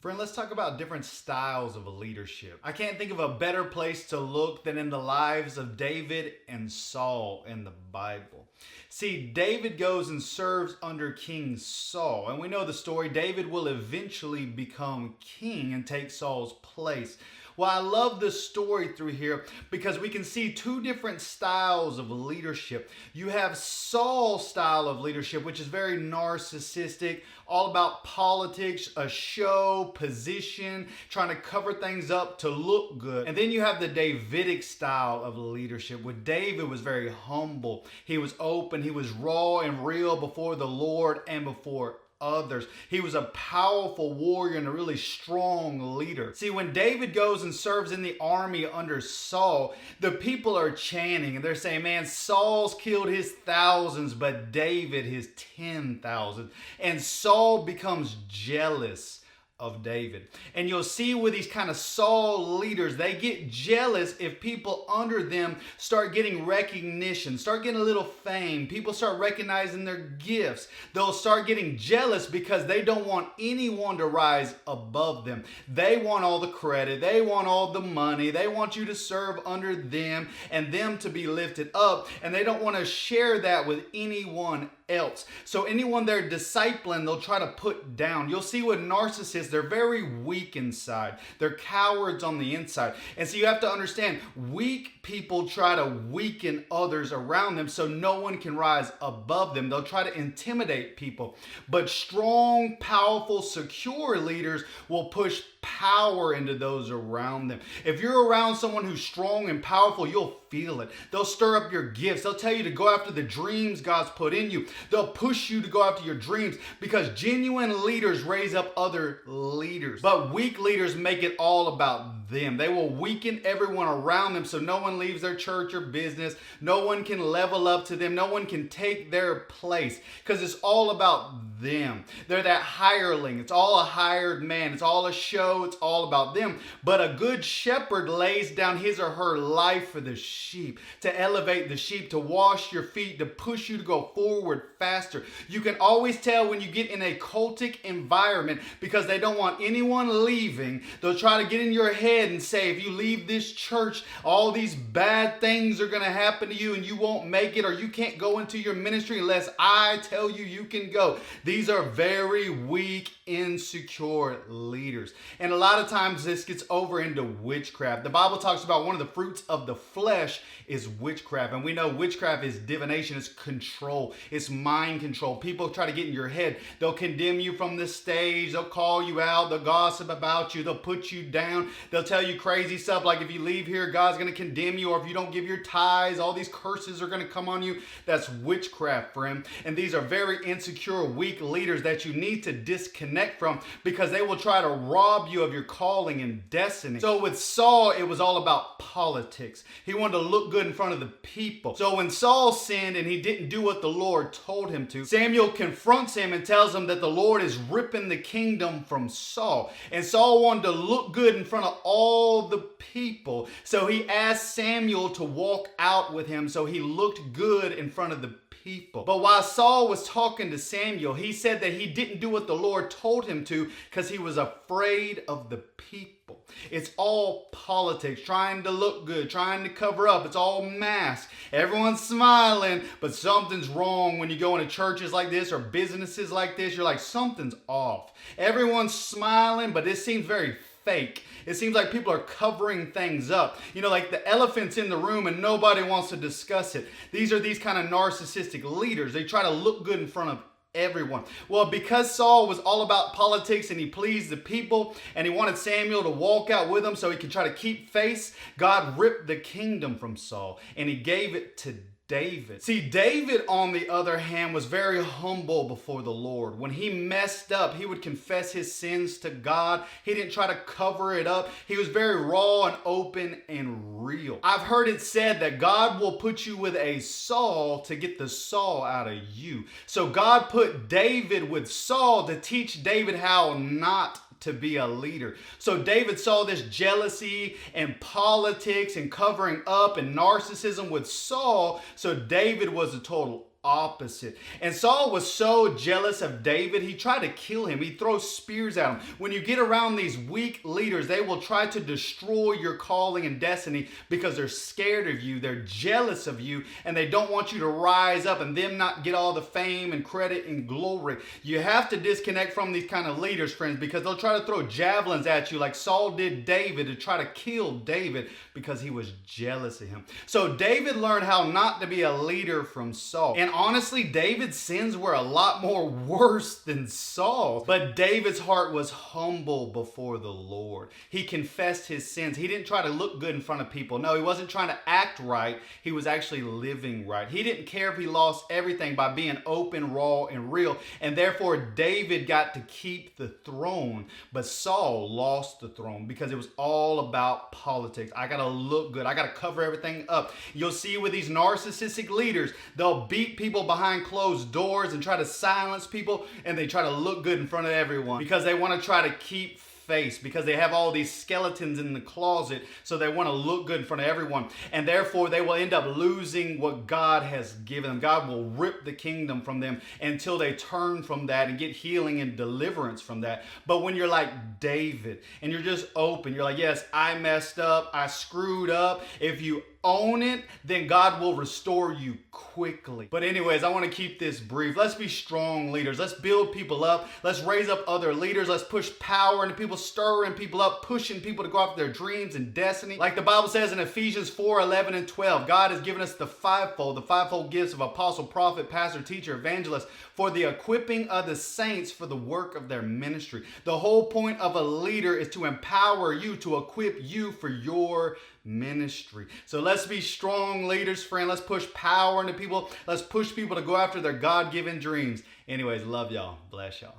Friend, let's talk about different styles of leadership. I can't think of a better place to look than in the lives of David and Saul in the Bible. See, David goes and serves under King Saul, and we know the story. David will eventually become king and take Saul's place. Well, I love this story through here because we can see two different styles of leadership. You have Saul's style of leadership, which is very narcissistic, all about politics, a show, position, trying to cover things up to look good. And then you have the Davidic style of leadership, where David was very humble. He was open, he was raw and real before the Lord and before others. He was a powerful warrior and a really strong leader. See, when David goes and serves in the army under Saul, the people are chanting and they're saying, man, Saul's killed his thousands, but David his 10,000. And Saul becomes jealous of David. And you'll see with these kind of Saul leaders, they get jealous if people under them start getting recognition, start getting a little fame. People start recognizing their gifts. They'll start getting jealous because they don't want anyone to rise above them. They want all the credit. They want all the money. They want you to serve under them and them to be lifted up. And they don't want to share that with anyone else. So anyone they're discipling, they'll try to put down. You'll see with narcissists, they're very weak inside. They're cowards on the inside. And so you have to understand, weak people try to weaken others around them so no one can rise above them. They'll try to intimidate people. But strong, powerful, secure leaders will push power into those around them. If you're around someone who's strong and powerful, you'll feel it. They'll stir up your gifts. They'll tell you to go after the dreams God's put in you. They'll push you to go after your dreams because genuine leaders raise up other leaders. But weak leaders make it all about them. They will weaken everyone around them so no one leaves their church or business. No one can level up to them. No one can take their place because it's all about them. They're that hireling. It's all a hired man. It's all a show. It's all about them. But a good shepherd lays down his or her life for the sheep, to elevate the sheep, to wash your feet, to push you to go forward faster. You can always tell when you get in a cultic environment because they don't want anyone leaving. They'll try to get in your head and say, if you leave this church, all these bad things are going to happen to you and you won't make it, or you can't go into your ministry unless I tell you you can go. These are very weak, insecure leaders. And a lot of times this gets over into witchcraft. The Bible talks about one of the fruits of the flesh is witchcraft. And we know witchcraft is divination, it's control, it's mind control. People try to get in your head. They'll condemn you from the stage. They'll call you out. They'll gossip about you. They'll put you down. They'll tell you crazy stuff like if you leave here, God's going to condemn you, or if you don't give your tithes, all these curses are going to come on you. That's witchcraft, friend. And these are very insecure, weak leaders that you need to disconnect from because they will try to rob you of your calling and destiny. So with Saul, it was all about politics. He wanted to look good in front of the people. So when Saul sinned and he didn't do what the Lord told him to, Samuel confronts him and tells him that the Lord is ripping the kingdom from Saul. And Saul wanted to look good in front of all the people. So he asked Samuel to walk out with him so he looked good in front of the people. But while Saul was talking to Samuel, he said that he didn't do what the Lord told him to because he was afraid of the people. It's all politics, trying to look good, trying to cover up. It's all mask. Everyone's smiling, but something's wrong when you go into churches like this or businesses like this. You're like, something's off. Everyone's smiling, but it seems very fake. It seems like people are covering things up. You know, like the elephant's in the room and nobody wants to discuss it. These are these kind of narcissistic leaders. They try to look good in front of everyone. Well, because Saul was all about politics and he pleased the people and he wanted Samuel to walk out with him so he could try to keep face, God ripped the kingdom from Saul and he gave it to David. See, David, on the other hand, was very humble before the Lord. When he messed up, he would confess his sins to God. He didn't try to cover it up. He was very raw and open and real. I've heard it said that God will put you with a Saul to get the Saul out of you. So God put David with Saul to teach David how not to be a leader. So David saw this jealousy and politics and covering up and narcissism with Saul. So David was a total opposite. And Saul was so jealous of David, he tried to kill him. He throws spears at him. When you get around these weak leaders, they will try to destroy your calling and destiny because they're scared of you, they're jealous of you, and they don't want you to rise up and them not get all the fame and credit and glory. You have to disconnect from these kind of leaders, friends, because they'll try to throw javelins at you like Saul did David to try to kill David because he was jealous of him. So David learned how not to be a leader from Saul. And honestly, David's sins were a lot more worse than Saul's. But David's heart was humble before the Lord. He confessed his sins. He didn't try to look good in front of people. No, he wasn't trying to act right. He was actually living right. He didn't care if he lost everything by being open, raw, and real. And therefore, David got to keep the throne. But Saul lost the throne because it was all about politics. I got to look good. I got to cover everything up. You'll see with these narcissistic leaders, they'll beat people behind closed doors and try to silence people, and they try to look good in front of everyone because they want to try to keep face, because they have all these skeletons in the closet, so they want to look good in front of everyone, and therefore they will end up losing what God has given them. God will rip the kingdom from them until they turn from that and get healing and deliverance from that. But when you're like David and you're just open, you're like, yes, I messed up, I screwed up. If you own it, then God will restore you quickly. But anyways, I want to keep this brief. Let's be strong leaders. Let's build people up. Let's raise up other leaders. Let's push power into people, stirring people up, pushing people to go after their dreams and destiny. Like the Bible says in Ephesians 4:11 and 12, God has given us the fivefold gifts of apostle, prophet, pastor, teacher, evangelist, for the equipping of the saints for the work of their ministry. The whole point of a leader is to empower you, to equip you for your ministry. So let's be strong leaders, friend. Let's push power into people. Let's push people to go after their God-given dreams. Anyways, love y'all. Bless y'all.